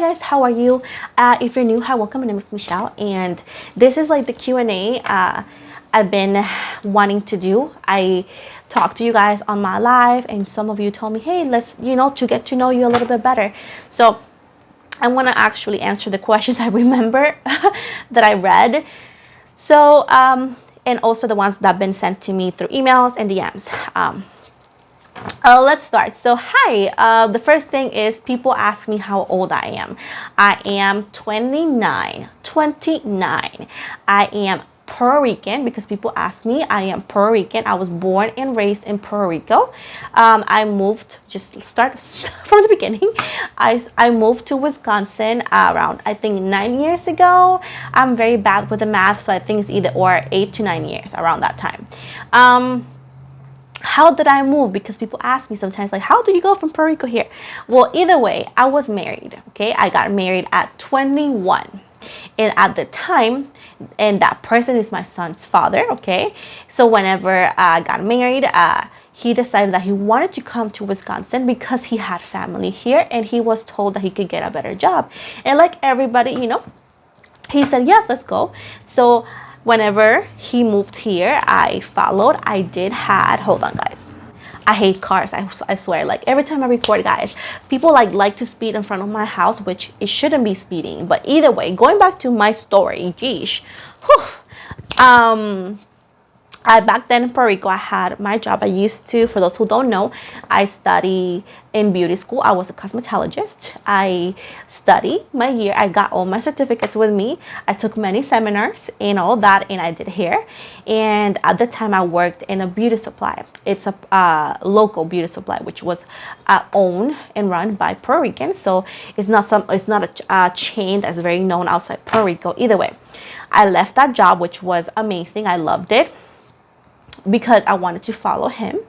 guys, how are you? If you're new, hi, welcome. My name is Michelle, and this is like the Q&A I've been wanting to do. I talked to you guys on my live, and some of you told me, hey, let's, to get to know you a little bit better. So I want to actually answer the questions I remember that I read. So, and also the ones that have been sent to me through emails and DMs. Let's start. So, hi. The first thing is people ask me how old I am. I am 29. 29. I am Puerto Rican because people ask me. I am Puerto Rican. I was born and raised in Puerto Rico. I moved, just start from the beginning. I moved to Wisconsin around, I think, 9 years ago. I'm very bad with the math, so I think it's either or 8 to 9 years, around that time. How did I move? Because people ask me sometimes, like, how do you go from Puerto Rico here? Well, either way, I was married, okay? I got married at 21. And at the time, and that person is my son's father, okay? So whenever I got married, he decided that he wanted to come to Wisconsin because he had family here, and he was told that he could get a better job. And like everybody, he said, yes, let's go. So whenever he moved here, I followed. Hold on, guys. I hate cars. I swear. Like every time I record, guys, people like to speed in front of my house, which it shouldn't be speeding. But either way, going back to my story, geesh. Back then in Puerto Rico, I had my job. I used to, for those who don't know, I study in beauty school. I was a cosmetologist. I studied my year. I got all my certificates with me. I took many seminars and all that, and I did hair. And at the time, I worked in a beauty supply. It's a local beauty supply, which was owned and run by Puerto Ricans. So it's not a chain that's very known outside Puerto Rico. Either way, I left that job, which was amazing. I loved it, because I wanted to follow him.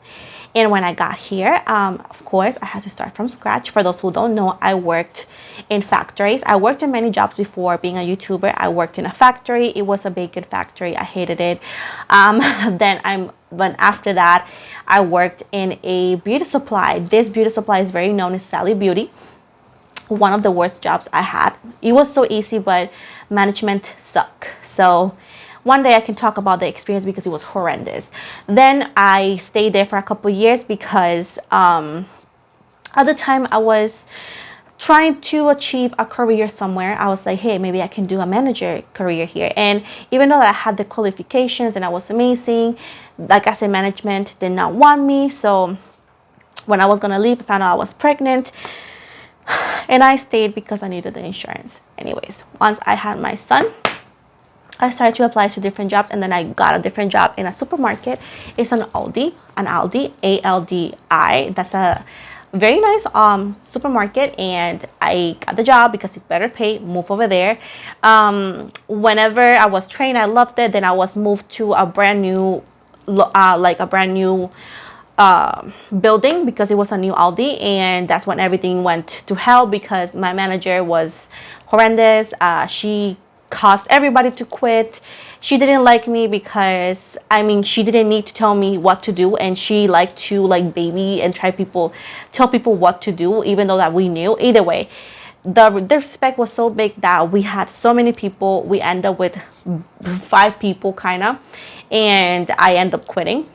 And when I got here, of course, I had to start from scratch. For those who don't know, I worked in factories. I worked in many jobs before being a YouTuber. I worked in a factory. It was a bacon factory. I hated it. Then after that, I worked in a beauty supply. This beauty supply is very known as Sally Beauty. One of the worst jobs I had. It was so easy, but management sucked. So one day I can talk about the experience because it was horrendous. Then I stayed there for a couple years because at the time I was trying to achieve a career somewhere. I was like, hey, maybe I can do a manager career here. And even though I had the qualifications and I was amazing, like I said, management did not want me. So when I was going to leave, I found out I was pregnant. And I stayed because I needed the insurance. Anyways, once I had my son, I started to apply to different jobs, and then I got a different job in a supermarket. It's an Aldi, A-L-D-I. That's a very nice supermarket, and I got the job because it's better pay. Move over there. Whenever I was trained, I loved it. Then I was moved to a brand new, building because it was a new Aldi, and that's when everything went to hell because my manager was horrendous. She caused everybody to quit. She didn't like me because, she didn't need to tell me what to do, and she liked to baby and tell people what to do, even though that we knew. Either way, the respect was so big that we had so many people. We end up with 5 people kind of, and I end up quitting.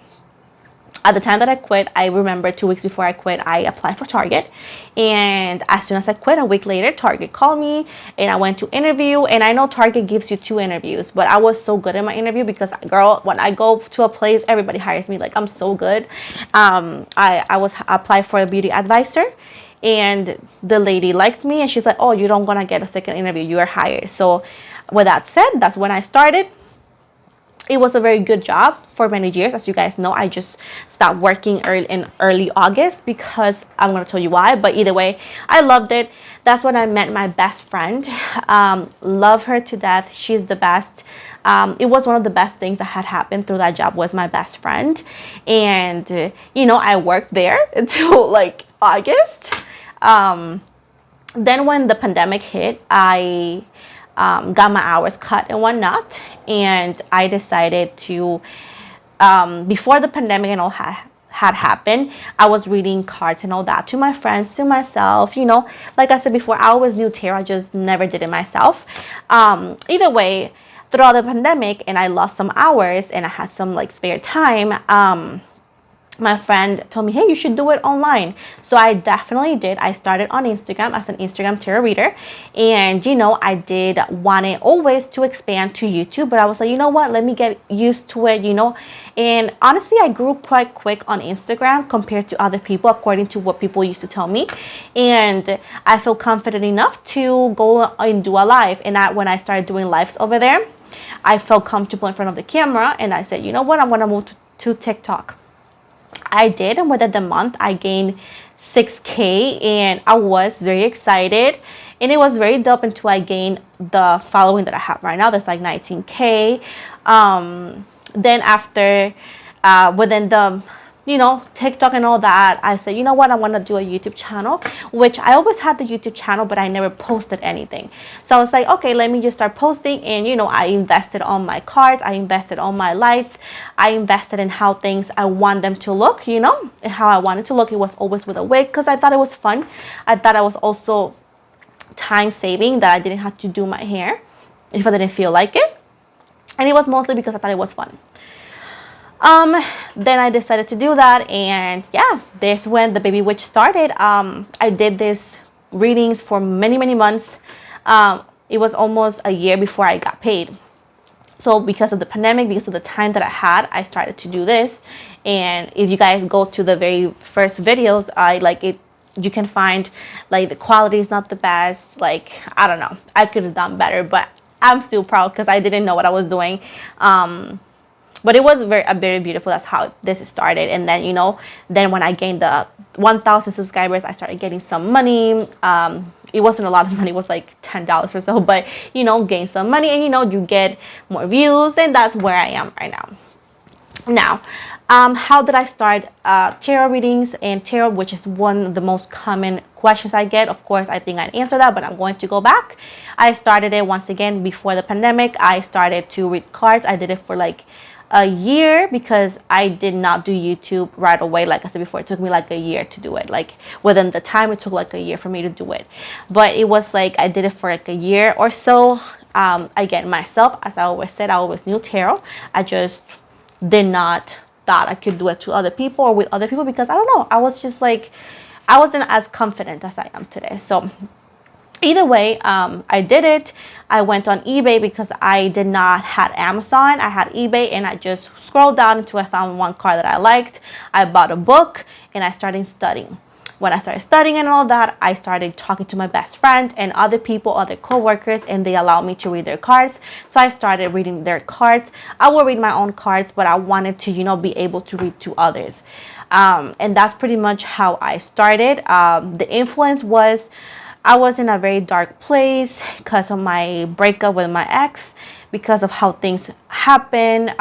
At the time that I quit, I remember 2 weeks before I quit, I applied for Target. And as soon as I quit, a week later, Target called me and I went to interview. And I know Target gives you 2 interviews, but I was so good in my interview because, girl, when I go to a place, everybody hires me. Like, I'm so good. I applied for a beauty advisor, and the lady liked me, and she's like, oh, you don't gonna get a second interview. You are hired. So with that said, that's when I started. It was a very good job for many years. As you guys know, I just stopped working in early August because I'm going to tell you why. But either way, I loved it. That's when I met my best friend. Love her to death. She's the best. It was one of the best things that had happened through that job was my best friend. And, I worked there until August. Then when the pandemic hit, I got my hours cut and whatnot, and I decided to, before the pandemic and all had happened, I was reading cards and all that to my friends, to myself, you know. Like I said before, I always knew tarot, I just never did it myself. Either way, throughout the pandemic, and I lost some hours and I had some like spare time, my friend told me, hey, you should do it online. So I definitely did. I started on Instagram as an Instagram tarot reader. And, you know, I did want it always to expand to YouTube. But I was like, you know what? Let me get used to it, you know. And honestly, I grew quite quick on Instagram compared to other people, according to what people used to tell me. And I feel confident enough to go and do a live. And when I started doing lives over there, I felt comfortable in front of the camera. And I said, you know what? I'm going to move to TikTok. I did, and within the month I gained 6K, and I was very excited, and it was very dope until I gained the following that I have right now. That's like 19K. Then after within the, you know, TikTok and all that, I said, you know what, I want to do a YouTube channel, which I always had the YouTube channel, but I never posted anything. So I was like, okay, let me just start posting. And, you know, I invested on my cards, I invested on my lights, I invested in how things I want them to look, you know, and how I wanted to look. It was always with a wig because I thought it was fun. I thought I was also time saving, that I didn't have to do my hair if I didn't feel like it. And it was mostly because I thought it was fun. Then I decided to do that, and yeah, this when the baby witch started. I did this readings for many months. It was almost a year before I got paid. So because of the pandemic, because of the time that I had, I started to do this. And if you guys go to the very first videos, I like it, you can find like the quality is not the best. Like, I don't know, I could have done better, but I'm still proud because I didn't know what I was doing. But it was very beautiful. That's how this started. And then, you know, then when I gained the 1,000 subscribers, I started getting some money. It wasn't a lot of money. It was like $10 or so. But, you know, gain some money. And, you know, you get more views. And that's where I am right now. Now, how did I start tarot readings and tarot, which is one of the most common questions I get? Of course, I think I answered that, but I'm going to go back. I started it once again before the pandemic. I started to read cards. I did it for like a year because I did not do YouTube right away. Like I said before, it took me like a year to do it. Like within the time, it took like a year for me to do it. But it was like I did it for like a year or so. Again, myself, as I always said, I always knew tarot. I just did not thought I could do it to other people or with other people because I don't know. I was just like, I wasn't as confident as I am today. So either way, I did it. I went on eBay because I did not have Amazon. I had eBay, and I just scrolled down until I found one card that I liked. I bought a book and I started studying. When I started studying and all that, I started talking to my best friend and other people, other co-workers, and they allowed me to read their cards. So I started reading their cards. I will read my own cards, but I wanted to, you know, be able to read to others. And that's pretty much how I started. The influence was, I was in a very dark place because of my breakup with my ex, because of how things happen.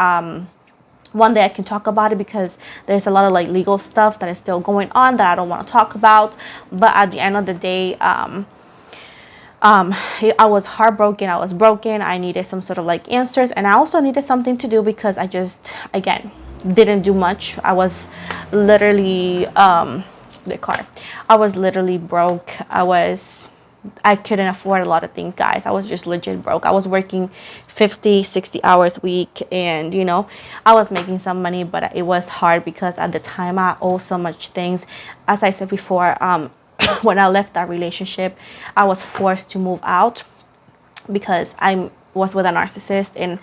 One day I can talk about it because there's a lot of like legal stuff that is still going on that I don't want to talk about. But at the end of the day, I was heartbroken. I was broken. I needed some sort of like answers, and I also needed something to do because I just, again, didn't do much. I was literally I was literally broke. I couldn't afford a lot of things, guys. I was just legit broke. I was working 50, 60 hours a week, and, you know, I was making some money, but it was hard because at the time I owed so much things. As I said before, when I left that relationship, I was forced to move out because I was with a narcissist, and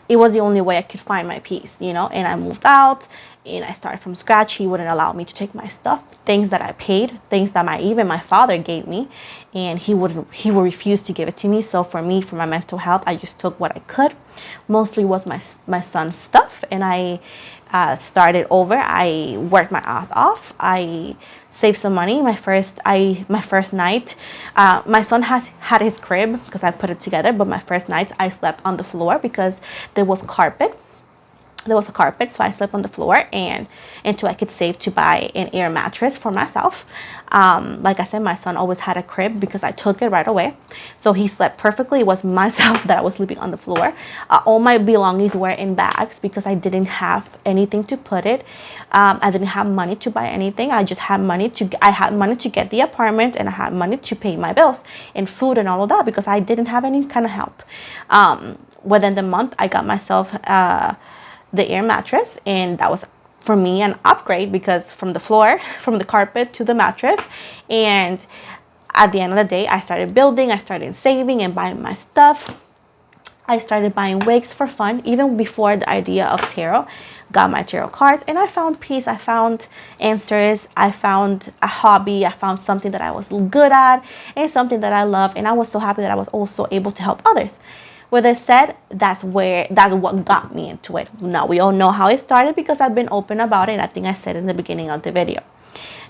it was the only way I could find my peace, you know. And I moved out and I started from scratch. He wouldn't allow me to take my stuff, things that I paid, things that even my father gave me, and he would refuse to give it to me. So for me, for my mental health, I just took what I could. Mostly was my son's stuff, and I started over. I worked my ass off. I saved some money. My first night, my son had his crib because I put it together, but my first nights I slept on the floor because there was carpet. there was a carpet, so I slept on the floor and until I could save to buy an air mattress for myself. Like I said, my son always had a crib because I took it right away, so he slept perfectly. It was myself that I was sleeping on the floor. All my belongings were in bags because I didn't have anything to put it. I didn't have money to buy anything. I had money to get the apartment, and I had money to pay my bills and food and all of that because I didn't have any kind of help. Within the month, I got myself the air mattress, and that was for me an upgrade because from the carpet to the mattress. And at the end of the day, I started building, I started saving and buying my stuff. I started buying wigs for fun even before the idea of tarot. Got my tarot cards, and I found peace, I found answers, I found a hobby, I found something that I was good at and something that I love, and I was so happy that I was also able to help others. With that said, that's what got me into it. Now, we all know how it started because I've been open about it. I think I said in the beginning of the video.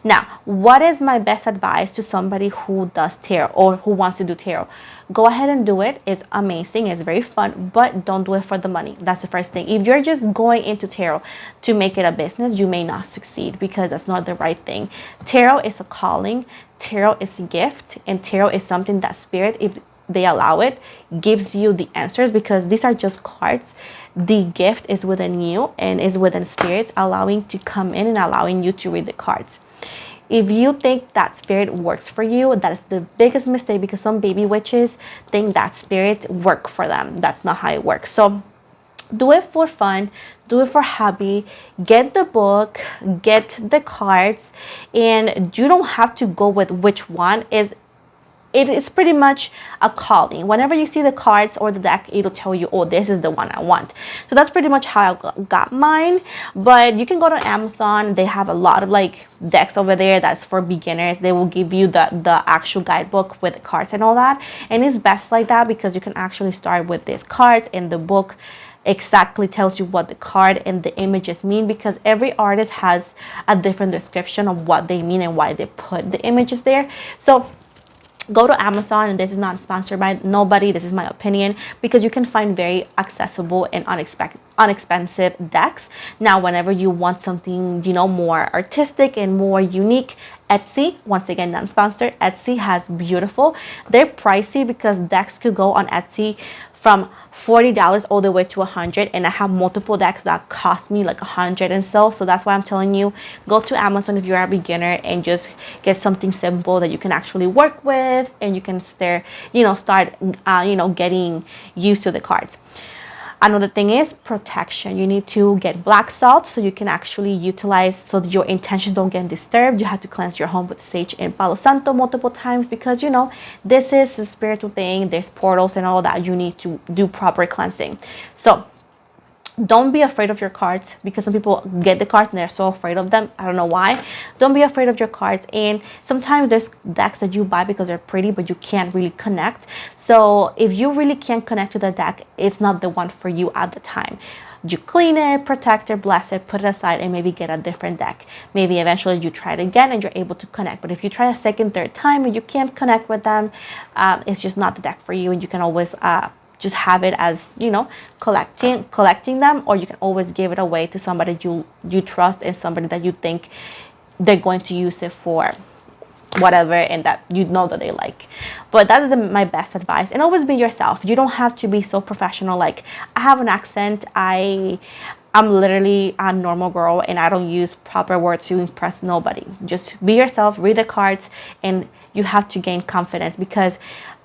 Now, what is my best advice to somebody who does tarot or who wants to do tarot? Go ahead and do it. It's amazing. It's very fun, but don't do it for the money. That's the first thing. If you're just going into tarot to make it a business, you may not succeed because that's not the right thing. Tarot is a calling. Tarot is a gift, and tarot is something that spirit, if they allow it, gives you the answers because these are just cards. The gift is within you and is within spirits allowing to come in and allowing you to read the cards. If you think that spirit works for you, that is the biggest mistake because some baby witches think that spirits work for them. That's not how it works. So do it for fun, do it for hobby, get the book, get the cards, and you don't have to go with which one is. It is pretty much a calling. Whenever you see the cards or the deck, it'll tell you, oh, this is the one I want. So that's pretty much how I got mine. But you can go to Amazon. They have a lot of like decks over there that's for beginners. They will give you the actual guidebook with the cards and all that. And it's best like that because you can actually start with this card, and the book exactly tells you what the card and the images mean because every artist has a different description of what they mean and why they put the images there. So go to Amazon, and this is not sponsored by nobody, this is my opinion, because you can find very accessible and inexpensive decks. Now, whenever you want something, you know, more artistic and more unique, Etsy, once again, non-sponsored, Etsy has beautiful. They're pricey because decks could go on Etsy from $40 all the way to $100, and I have multiple decks that cost me like $100 and so that's why I'm telling you, go to Amazon if you're a beginner and just get something simple that you can actually work with, and you can start getting used to the cards. Another thing is protection. You need to get black salt so you can actually utilize, so that your intentions don't get disturbed. You have to cleanse your home with sage and Palo Santo multiple times because, you know, this is a spiritual thing. There's portals and all that. You need to do proper cleansing. So don't be afraid of your cards because some people get the cards and they're so afraid of them. I don't know why. Don't be afraid of your cards. And sometimes there's decks that you buy because they're pretty, but you can't really connect. So if you really can't connect to the deck, it's not the one for you at the time. You clean it, protect it, bless it, put it aside, and maybe get a different deck. Maybe eventually you try it again and you're able to connect. But if you try a second, third time and you can't connect with them, it's just not the deck for you. And you can always just have it as, you know, collecting them, or you can always give it away to somebody you trust and somebody that you think they're going to use it for whatever and that you know that they like. But that is my best advice. And always be yourself. You don't have to be so professional. Like, I have an accent, I'm literally a normal girl and I don't use proper words to impress nobody. Just be yourself, read the cards, and you have to gain confidence because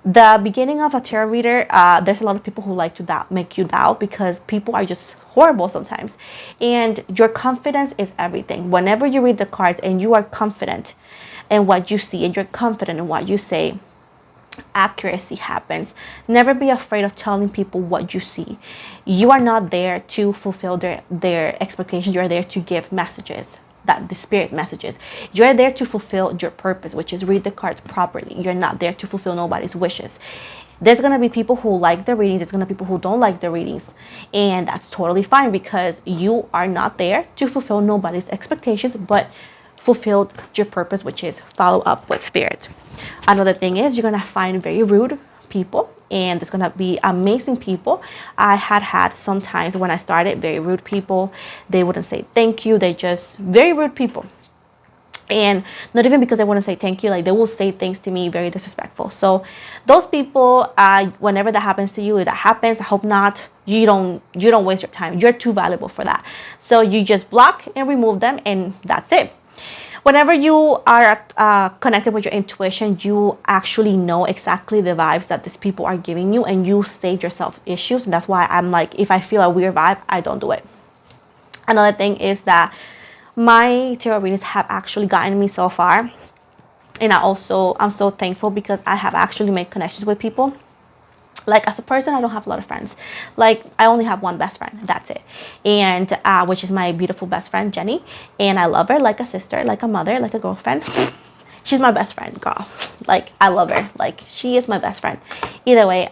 the beginning of a tarot reader, there's a lot of people who like to make you doubt because people are just horrible sometimes. And your confidence is everything. Whenever you read the cards and you are confident in what you see and you're confident in what you say, accuracy happens. Never be afraid of telling people what you see. You are not there to fulfill their expectations. You're there to give messages, that the spirit messages. You're there to fulfill your purpose, which is read the cards properly. You're not there to fulfill nobody's wishes. There's going to be people who like the readings. There's going to be people who don't like the readings. And that's totally fine because you are not there to fulfill nobody's expectations, but fulfilled your purpose, which is follow up with spirit. Another thing is you're going to find very rude people, and there's gonna be amazing people. I had sometimes when I started very rude people. They wouldn't say thank you. They're just very rude people. And not even because they want to say thank you, like they will say things to me very disrespectful. So those people, whenever that happens to you, if that happens, I hope not, you don't waste your time. You're too valuable for that. So you just block and remove them, and that's it. Whenever you are connected with your intuition, you actually know exactly the vibes that these people are giving you, and you save yourself issues. And that's why I'm like, if I feel a weird vibe, I don't do it. Another thing is that my tarot readings have actually gotten me so far, and I'm so thankful because I have actually made connections with people. Like, as a person, I don't have a lot of friends. Like, I only have one best friend, that's it. And which is my beautiful best friend, Jenny. And I love her like a sister, like a mother, like a girlfriend. She's my best friend, girl. Like, I love her. Like, she is my best friend. Either way,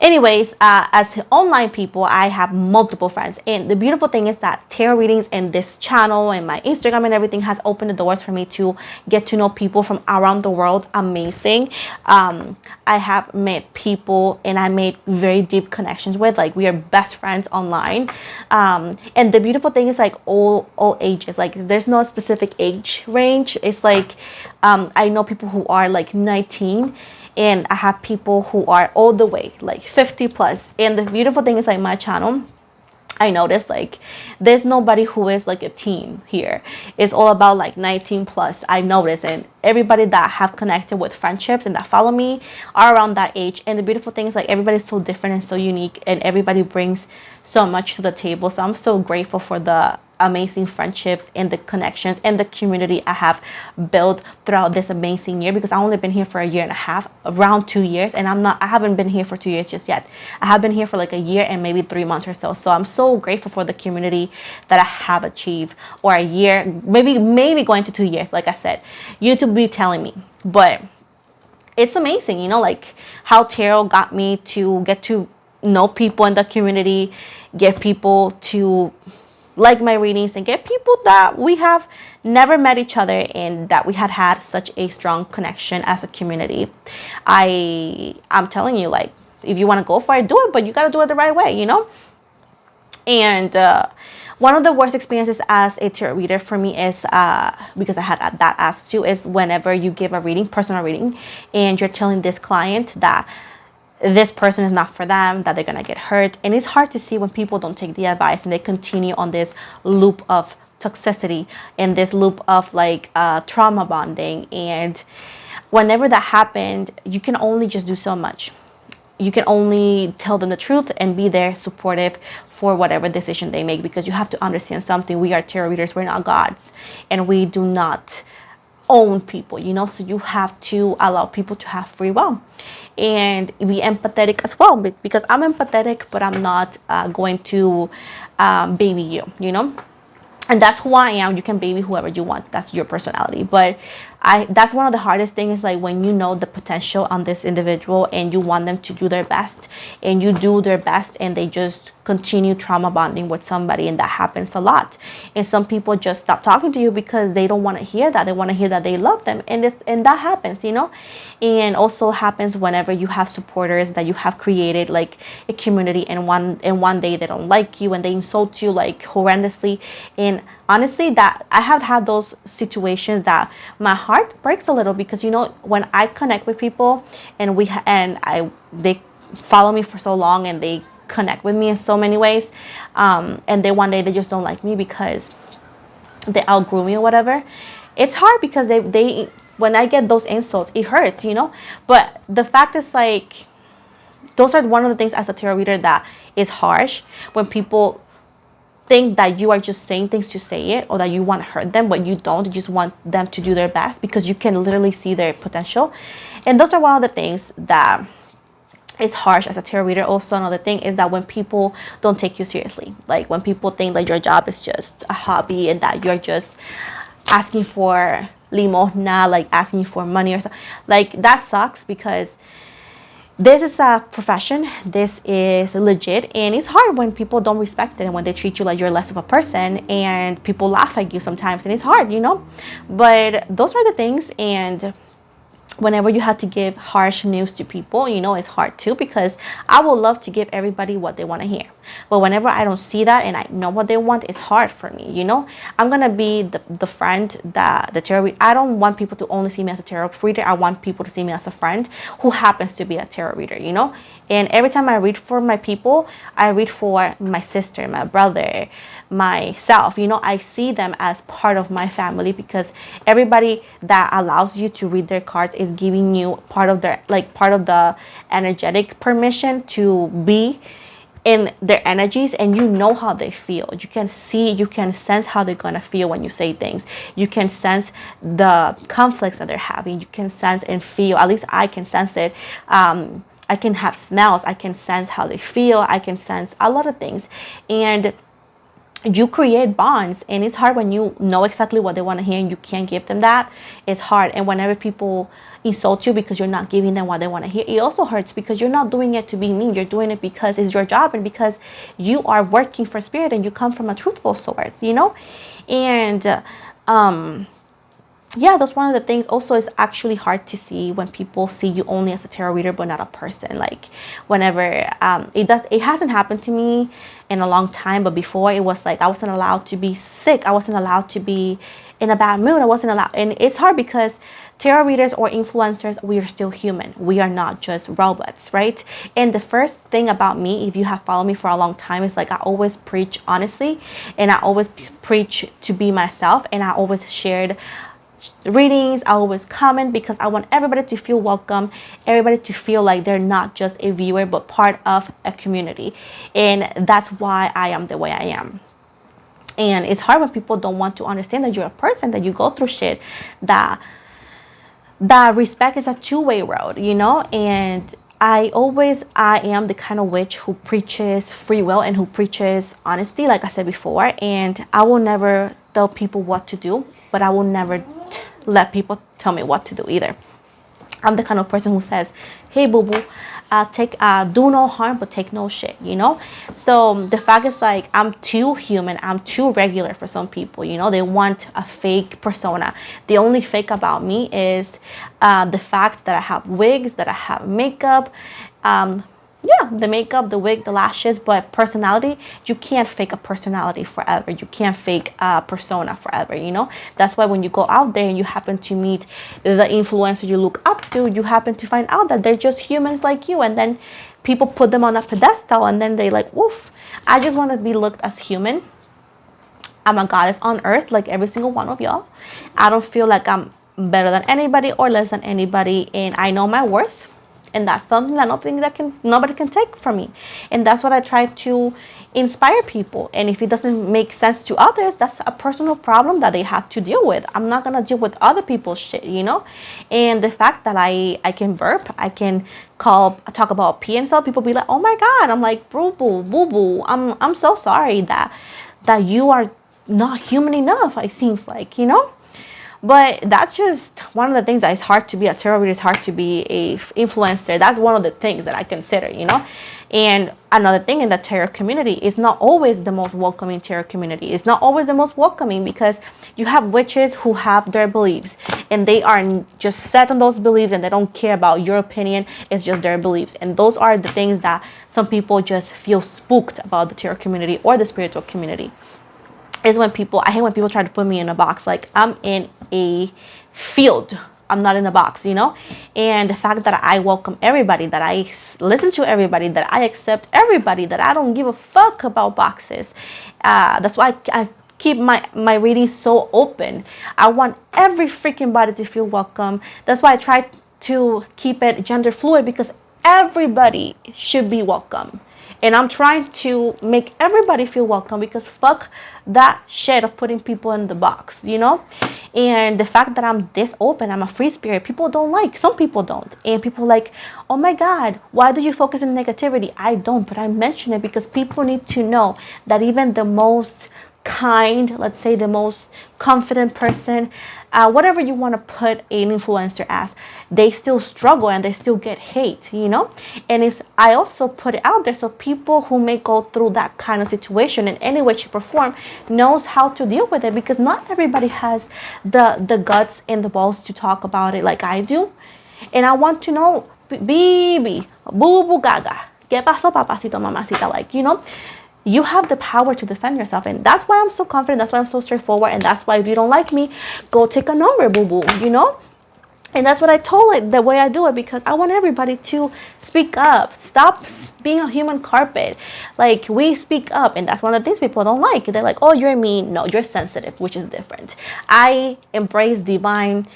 anyways, as online people, I have multiple friends. And the beautiful thing is that tarot readings and this channel and my Instagram and everything has opened the doors for me to get to know people from around the world. Amazing. I have met people and I made very deep connections with. Like, we are best friends online. And the beautiful thing is, like, all ages. Like, there's no specific age range. It's like, I know people who are like 19. And I have people who are all the way like 50 plus. And the beautiful thing is, like, my channel, I noticed, like, there's nobody who is like a teen here. It's all about like 19 plus, I noticed. And everybody that have connected with friendships and that follow me are around that age. And the beautiful thing is, like, everybody's so different and so unique, and everybody brings so much to the table. So I'm so grateful for the amazing friendships and the connections and the community I have built throughout this amazing year, because I've only been here for a year and a half, around 2 years, and I haven't been here for 2 years just yet. I have been here for like a year and maybe 3 months or so. So I'm so grateful for the community that I have achieved, or a year, maybe going to 2 years. Like I said, YouTube be telling me, but it's amazing, you know, like how tarot got me to get to know people in the community, get people to like my readings, and get people that we have never met each other and that we had such a strong connection as a community. I'm telling you, like, if you want to go for it, do it, but you got to do it the right way, you know. And one of the worst experiences as a tarot reader for me is because I had that asked too, is whenever you give a reading, personal reading, and you're telling this client that this person is not for them, that they're gonna get hurt. And it's hard to see when people don't take the advice and they continue on this loop of toxicity and this loop of like trauma bonding. And whenever that happened, you can only just do so much. You can only tell them the truth and be there supportive for whatever decision they make, because you have to understand something. We are tarot readers, we're not gods, and we do not own people, you know. So you have to allow people to have free will and be empathetic as well, because I'm empathetic, but I'm not going to baby you, you know. And that's who I am. You can baby whoever you want, that's your personality. But that's one of the hardest things, is like when you know the potential on this individual and you want them to do their best, and you do their best and they just continue trauma bonding with somebody, and that happens a lot. And some people just stop talking to you because they don't want to hear that. They want to hear that they love them, and that happens, you know. And also happens whenever you have supporters that you have created like a community, and one day they don't like you and they insult you like horrendously. And honestly, that I have had those situations that my heart breaks a little, because, you know, when I connect with people and they follow me for so long and they connect with me in so many ways, and then one day they just don't like me because they outgrew me or whatever. It's hard, because they when I get those insults, it hurts, you know. But the fact is, like, those are one of the things as a tarot reader that is harsh, when people think that you are just saying things to say it, or that you want to hurt them, but you don't. You just want them to do their best, because you can literally see their potential. And those are one of the things that is harsh as a tarot reader. Also, another thing is that when people don't take you seriously, like when people think that your job is just a hobby and that you're just asking for limosna, like asking for money or something, like that sucks, because this is a profession, this is legit, and it's hard when people don't respect it and when they treat you like you're less of a person, and people laugh at you sometimes, and it's hard, you know. But those are the things. And whenever you have to give harsh news to people, it's hard too, because I would love to give everybody what they want to hear. But whenever I don't see that and I know what they want, it's hard for me. I'm going to be the friend, that the tarot reader. I don't want people to only see me as a tarot reader. I want people to see me as a friend who happens to be a tarot reader, And every time I read for my people, I read for my sister, my brother, myself. I see them as part of my family, because everybody that allows you to read their cards is giving you part of the energetic permission to be in their energies, and how they feel. You can sense how they're gonna feel when you say things. You can sense the conflicts that they're having. You can sense and feel, at least I can sense it. I can have smells. I can sense how they feel. I can sense a lot of things. And you create bonds, and it's hard when you know exactly what they want to hear and you can't give them that. It's hard. And whenever people insult you because you're not giving them what they want to hear, it also hurts, because you're not doing it to be mean. You're doing it because it's your job, and because you are working for spirit and you come from a truthful source, and yeah, that's one of the things. Also, it's actually hard to see when people see you only as a tarot reader but not a person. Like, whenever it hasn't happened to me in a long time, but before, it was like I wasn't allowed to be sick. I wasn't allowed to be in a bad mood. I wasn't allowed. And it's hard, because tarot readers or influencers, we are still human. We are not just robots, right? And the first thing about me, if you have followed me for a long time, is like I always preach honestly, and I always preach to be myself, and I always shared readings. I always comment, because I want everybody to feel welcome, everybody to feel like they're not just a viewer but part of a community. And that's why I am the way I am. And it's hard when people don't want to understand that you're a person, that you go through shit, that respect is a two-way road, and I am the kind of witch who preaches free will and who preaches honesty, like I said before. And I will never tell people what to do, but I will never let people tell me what to do either. I'm the kind of person who says, hey, boo-boo, do no harm, but take no shit, So the fact is, like, I'm too human. I'm too regular for some people, They want a fake persona. The only fake about me is the fact that I have wigs, that I have makeup, the makeup, the wig, the lashes. But personality, you can't fake a personality forever. You can't fake a persona forever, That's why when you go out there and you happen to meet the influencer you look up to, you happen to find out that they're just humans like you. And then people put them on a pedestal, and then they like, woof, I just want to be looked as human. I'm a goddess on earth, like every single one of y'all. I don't feel like I'm better than anybody or less than anybody, and I know my worth. And that's something that nobody can take from me. And that's what I try to inspire people. And if it doesn't make sense to others, that's a personal problem that they have to deal with. I'm not going to deal with other people's shit, And the fact that I can burp, I can talk about pee and stuff, people be like, oh my God. I'm like, boo-boo. I'm so sorry that you are not human enough, it seems like, But that's just one of the things that is hard to be a tarot reader. It's hard to be a influencer. That's one of the things that I consider, And another thing in the tarot community is not always the most welcoming tarot community. It's not always the most welcoming, because you have witches who have their beliefs, and they are just set on those beliefs, and they don't care about your opinion. It's just their beliefs. And those are the things that some people just feel spooked about the tarot community or the spiritual community. Is when I hate when people try to put me in a box. Like, I'm in a field. I'm not in a box, And the fact that I welcome everybody, that I listen to everybody, that I accept everybody, that I don't give a fuck about boxes. That's why I keep my readings so open. I want every freaking body to feel welcome. That's why I try to keep it gender fluid, because everybody should be welcome. And I'm trying to make everybody feel welcome, because fuck that shit of putting people in the box, And the fact that I'm this open, I'm a free spirit, people don't like. Some people don't. And people like, oh my God, why do you focus on negativity? I don't, but I mention it because people need to know that even the most kind, let's say the most confident person, whatever you want to put an influencer as, they still struggle and they still get hate, And I also put it out there so people who may go through that kind of situation in any way, shape, or form knows how to deal with it, because not everybody has the guts and the balls to talk about it like I do. And I want to know, baby, boo boo gaga, ¿qué pasó, papacito, mamacita? Like, you have the power to defend yourself. And that's why I'm so confident. That's why I'm so straightforward. And that's why if you don't like me, go take a number, boo boo, And that's what I told it, the way I do it, because I want everybody to speak up. Stop being a human carpet. Like, we speak up, and that's one of the things people don't like. They're like, oh, you're mean. No, you're sensitive, which is different. I embrace divine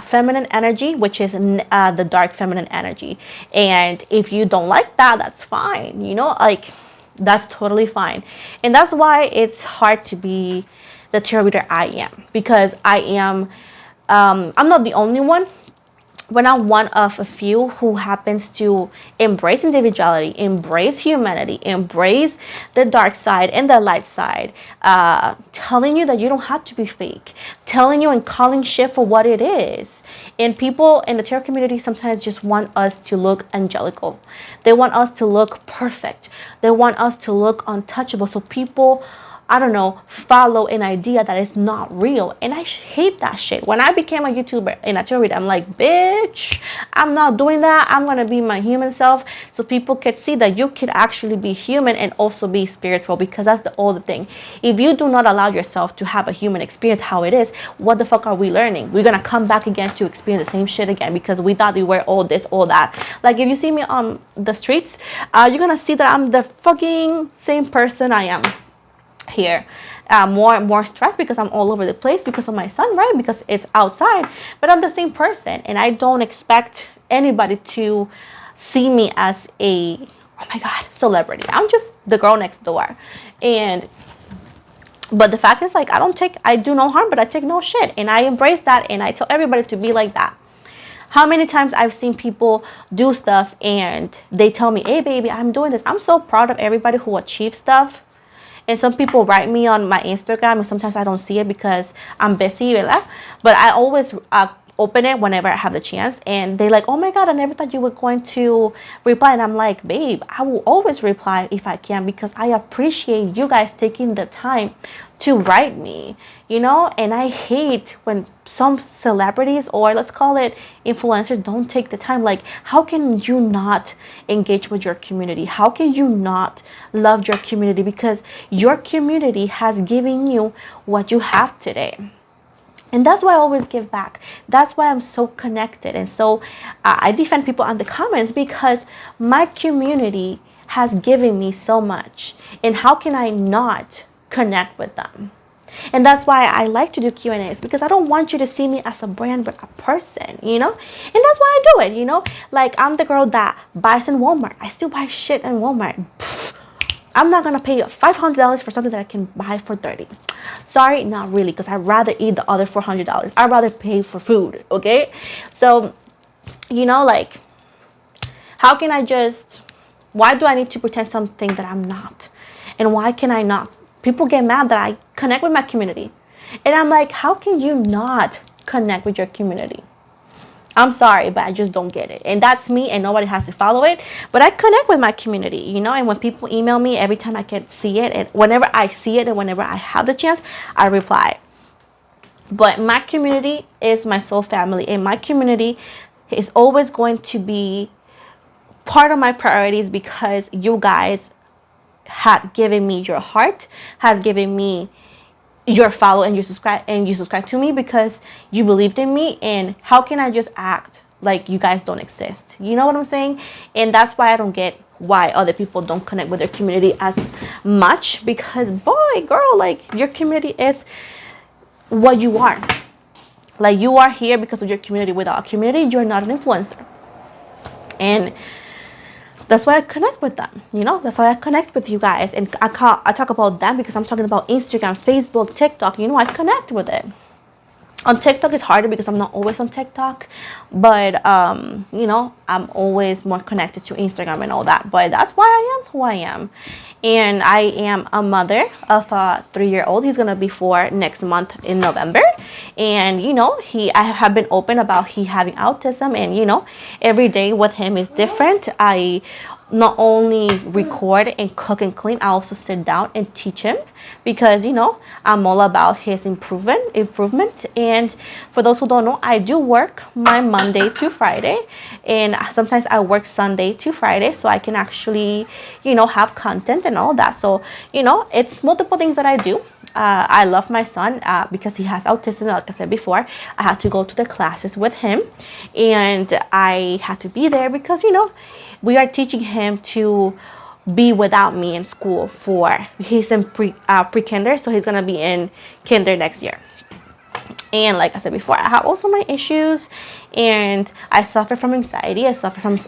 feminine energy, which is the dark feminine energy. And if you don't like that, that's fine. Like, that's totally fine. And that's why it's hard to be the tarot reader I am, because I am... I'm not the only one, but I'm one of a few who happens to embrace individuality, embrace humanity, embrace the dark side and the light side, telling you that you don't have to be fake, telling you and calling shit for what it is. And people in the tarot community sometimes just want us to look angelical. They want us to look perfect. They want us to look untouchable. So people, I don't know, follow an idea that is not real. And I hate that shit. When I became a YouTuber and a tarot reader, I'm like, bitch, I'm not doing that. I'm going to be my human self so people could see that you could actually be human and also be spiritual, because that's the other thing. If you do not allow yourself to have a human experience how it is, what the fuck are we learning? We're going to come back again to experience the same shit again because we thought we were all this, all that. Like, if you see me on the streets, you're going to see that I'm the fucking same person I am here. More stressed because I'm all over the place because of my son, right? Because it's outside, but I'm the same person, and I don't expect anybody to see me as a, oh my god, celebrity. I'm just the girl next door. But the fact is, like, I do no harm, but I take no shit, and I embrace that, and I tell everybody to be like that. How many times I've seen people do stuff and they tell me, hey baby, I'm doing this. I'm so proud of everybody who achieves stuff. And some people write me on my Instagram, and sometimes I don't see it because I'm busy, ¿verdad? But I always open it whenever I have the chance. And they're like, oh my God, I never thought you were going to reply. And I'm like, babe, I will always reply if I can, because I appreciate you guys taking the time to write me, and I hate when some celebrities, or let's call it influencers, don't take the time. Like, how can you not engage with your community? How can you not love your community? Because your community has given you what you have today. And that's why I always give back. That's why I'm so connected. And so I defend people on the comments, because my community has given me so much. And how can I not connect with them? And that's why I like to do Q&As, because I don't want you to see me as a brand, but a person, And that's why I do it, Like, I'm the girl that buys in Walmart. I still buy shit in Walmart. I'm not going to pay $500 for something that I can buy for $30. Sorry, not really, because I'd rather eat the other $400. I'd rather pay for food, okay? So, like, how can why do I need to pretend something that I'm not? And why can I not? People get mad that I connect with my community. And I'm like, how can you not connect with your community? I'm sorry, but I just don't get it. And that's me, and nobody has to follow it. But I connect with my community, And when people email me, every time I can see it, and whenever I see it and whenever I have the chance, I reply. But my community is my soul family, and my community is always going to be part of my priorities, because you guys had given me your heart, has given me your follow, and you subscribe to me because you believed in me. And how can I just act like you guys don't exist? You know what I'm saying? And that's why I don't get why other people don't connect with their community as much, because boy, girl, like, your community is what you are. Like, you are here because of your community. Without a community, you're not an influencer. And that's why I connect with them, That's why I connect with you guys. And I talk about them because I'm talking about Instagram, Facebook, TikTok. I connect with it. On TikTok, it's harder because I'm not always on TikTok. But, I'm always more connected to Instagram and all that. But that's why I am who I am. And I am a mother of a 3-year-old. He's going to be 4 next month in November. And, I have been open about he having autism. And, every day with him is different. I not only record and cook and clean, I also sit down and teach him, because I'm all about his improvement. And for those who don't know, I do work my Monday to Friday, and sometimes I work Sunday to Friday, so I can actually have content and all that. So it's multiple things that I do. I love my son because he has autism. Like I said before, I had to go to the classes with him, and I had to be there because we are teaching him to be without me in school. He's in pre-kinder, so he's gonna be in kinder next year. And like I said before, I have also my issues, and I suffer from anxiety. I suffer from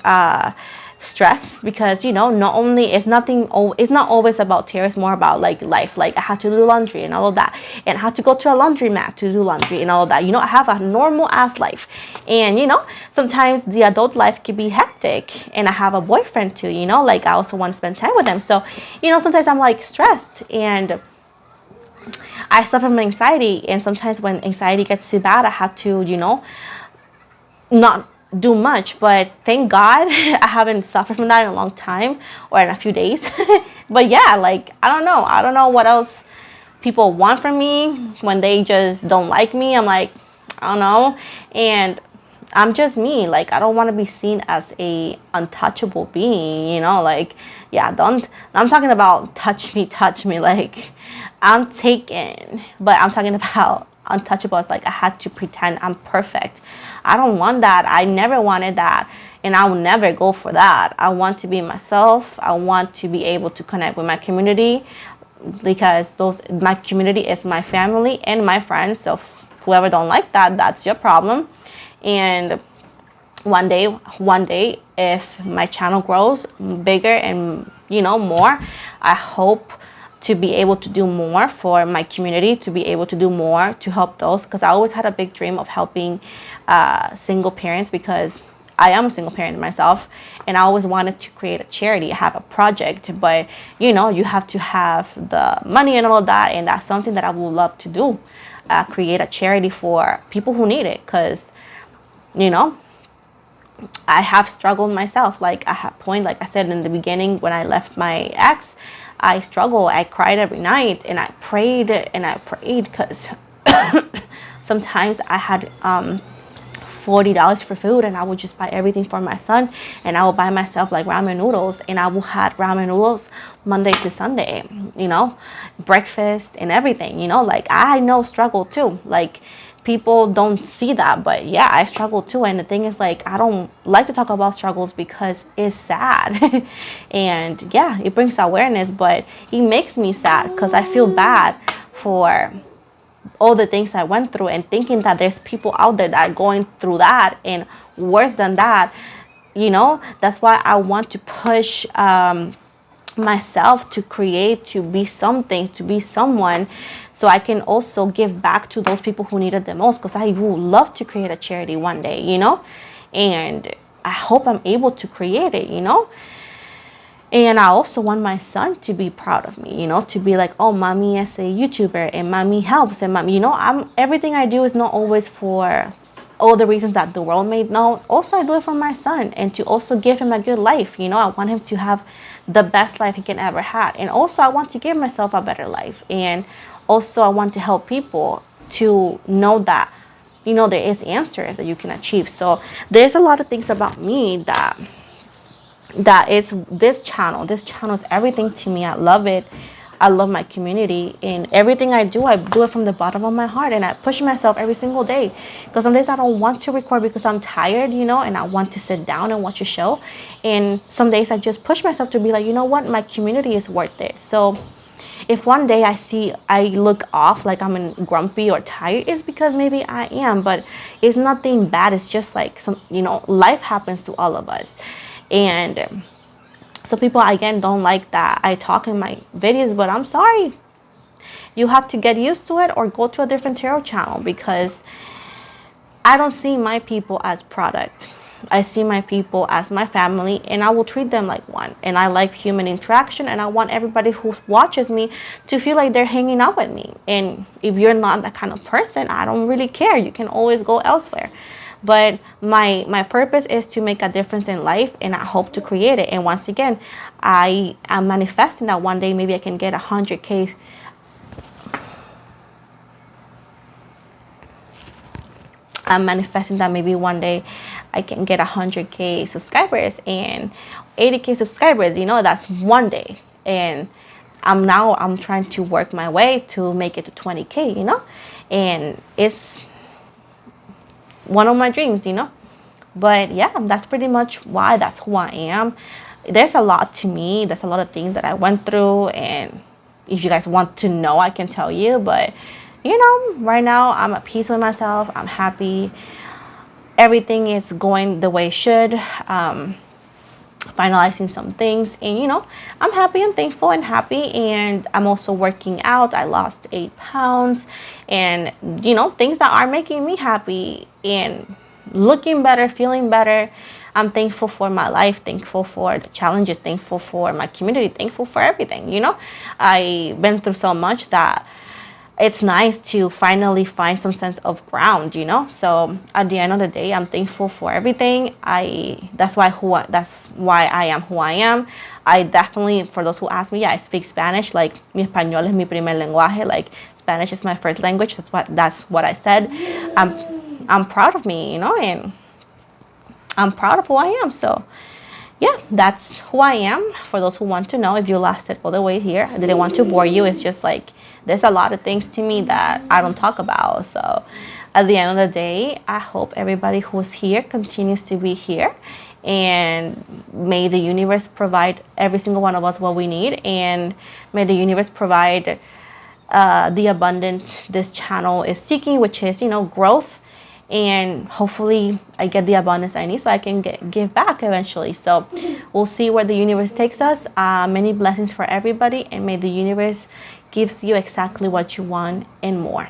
stress, because not only it's not always about tears, it's more about like life. Like I have to do laundry and all of that, and I have to go to a laundromat to do laundry and all of that. I have a normal ass life, and sometimes the adult life can be hectic, and I have a boyfriend too. Like I also want to spend time with him. So sometimes I'm like stressed, and I suffer from anxiety. And sometimes when anxiety gets too bad, I have to not do much. But thank God I haven't suffered from that in a long time, or in a few days. But yeah, like I don't know what else people want from me when they just don't like me. I'm like, I don't know. And I'm just me. Like I don't want to be seen as a untouchable being, like, yeah, I'm talking about touch me, like I'm taken. But I'm talking about untouchable. It's like I had to pretend I'm perfect. I don't want that. I never wanted that, and I will never go for that. I want to be myself. I want to be able to connect with my community, because my community is my family and my friends. So whoever don't like that, that's your problem. And one day, if my channel grows bigger and more, I hope to be able to do more for my community, to be able to do more to help those, because I always had a big dream of helping single parents, because I am a single parent myself, and I always wanted to create a charity, have a project. But you have to have the money and all of that, and that's something that I would love to do, create a charity for people who need it, because I have struggled myself. Like at a point, like I said in the beginning, when I left my ex, I struggled. I cried every night, and I prayed because sometimes I had $40 for food, and I would just buy everything for my son, and I would buy myself like ramen noodles, and I would have ramen noodles Monday to Sunday, breakfast and everything, like I know struggle too. Like people don't see that, but yeah, I struggle too. And the thing is, like, I don't like to talk about struggles because it's sad. And yeah, it brings awareness, but it makes me sad because I feel bad for all the things I went through, and thinking that there's people out there that are going through that and worse than that. That's why I want to push myself to create, to be something, to be someone, so I can also give back to those people who need it the most, because I would love to create a charity one day, and I hope I'm able to create it, and I also want my son to be proud of me, to be like, oh, mommy is a YouTuber, and mommy helps, and mommy, everything I do is not always for all the reasons that the world may know. Also, I do it for my son, and to also give him a good life. I want him to have the best life he can ever have, and also I want to give myself a better life, and also I want to help people to know that there is answers that you can achieve. So there's a lot of things about me that is this channel is everything to me. I love it. I love my community, and everything I do it from the bottom of my heart, and I push myself every single day, because some days I don't want to record because I'm tired, and I want to sit down and watch a show, and some days I just push myself to be like, what, my community is worth it. So if one day I look off like I'm grumpy or tired, it's because maybe I am, but it's nothing bad. It's just like life happens to all of us. And so people, again, don't like that I talk in my videos, but I'm sorry. You have to get used to it or go to a different tarot channel, because I don't see my people as product. I see my people as my family, and I will treat them like one. And I like human interaction, and I want everybody who watches me to feel like they're hanging out with me. And if you're not that kind of person, I don't really care. You can always go elsewhere. But my purpose is to make a difference in life, and I hope to create it. And once again, I am manifesting that one day maybe I can get 100K. I'm manifesting that maybe one day I can get 100K subscribers and 80K subscribers. That's one day. And I'm trying to work my way to make it to 20K, and it's one of my dreams, But yeah, that's pretty much why. That's who I am. There's a lot to me. There's a lot of things that I went through, and if you guys want to know, I can tell you. But right now I'm at peace with myself. I'm happy. Everything is going the way it should. Finalizing some things, and I'm happy and thankful and happy. And I'm also working out. I lost 8 pounds, and things that are making me happy and looking better, feeling better. I'm thankful for my life, thankful for the challenges, thankful for my community, thankful for everything. I've been through so much that it's nice to finally find some sense of ground, So at the end of the day, I'm thankful for everything. That's why I am who I am. I definitely, for those who ask me, I speak Spanish. Like, mi español es mi primer lenguaje. Like, Spanish is my first language. That's what I said. I'm proud of me, and I'm proud of who I am. So yeah, that's who I am. For those who want to know, if you lasted all the way here, I didn't want to bore you. It's just like, there's a lot of things to me that I don't talk about. So at the end of the day, I hope everybody who's here continues to be here. And may the universe provide every single one of us what we need. And may the universe provide the abundance this channel is seeking, which is, growth. And hopefully I get the abundance I need so I can give back eventually. So we'll see where the universe takes us. Many blessings for everybody, and may the universe gives you exactly what you want and more.